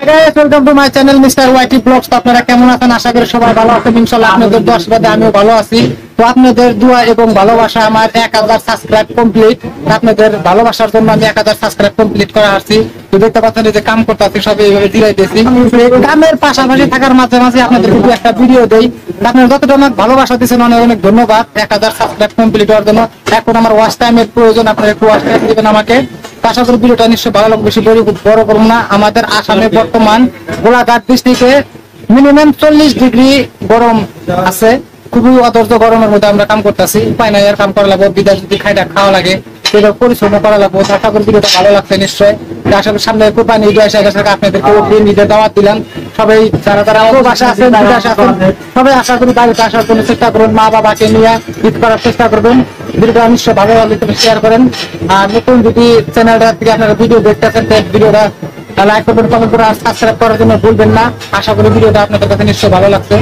guys, welcome to my channel Mr. YT Vlogs। তো আপনারা কেমন আছেন? আশা করি সবাই ভালো আছেন। ইনশাআল্লাহ আপনাদের দোয়া আশীর্বাদে আমিও ভালো আছি। তো আপনাদের দোয়া এবং ভালোবাসা আমার 1000 সাবস্ক্রাইব কমপ্লিট। আপনাদের ভালোবাসার জন্য আমি 1000 সাবস্ক্রাইব কমপ্লিট করা আসছি। তো দেখতে পাচ্ছেন যে কাম করতেছি, সব এইভাবে জিরাইতেছি। কামের পাশাপাশি থাকার মাঝে মাঝে আপনাদের খুব একটা ভিডিও দেই। আপনারা যতটা আমাকে ভালোবাসা দিয়েছেন অনেক অনেক ধন্যবাদ 1000 সাবস্ক্রাইব কমপ্লিট হওয়ার জন্য। এখন আমার ওয়াচ টাইমের প্রয়োজন, আপনারা একটু ওয়াচ টাইম দিবেন আমাকে। আশা করি ভিডিওটা নিশ্চয়ই ভালো লাগবে, বেশি বড় করবো না। আমাদের আসামে বর্তমান গোলাঘাট ডিস্ট্রিক্টে মিনিমাম 40 ডিগ্রি গরম আছে। খুবই অধৈর্য গরমের মধ্যে আমরা কাম করতেছি, উপায় নাই, আর কাম করা লাগবে। বিদেশ যদি খাওয়া লাগে সেটা পরিশ্রম করা লাগবে। আশা করি ভিডিওটা ভালো লাগছে নিশ্চয়ই। আশা করি সামনে কোরবানি ঈদ এসে গেছে, আপনাদেরকে ঈদের দাওয়াত দিলাম। সবাই যারা যারা প্রবাসে আছেন, বিদেশে আছেন, সবাই আশা করি বাড়িতে আসার জন্য চেষ্টা করুন। মা বাবাকে নিয়ে ঈদ করার চেষ্টা করবেন। ভিডিওটা নিশ্চয়ই ভালো লাগলে শেয়ার করেন। আর নতুন যদি চ্যানেলটা থেকে আপনারা ভিডিও দেখতেছেন, ভিডিওটা লাইক করবেন, কমেন্ট করে সাবস্ক্রাইব করার জন্য ভুলবেন না। আশা করি ভিডিওটা আপনাদের কাছে নিশ্চয়ই ভালো লাগছে।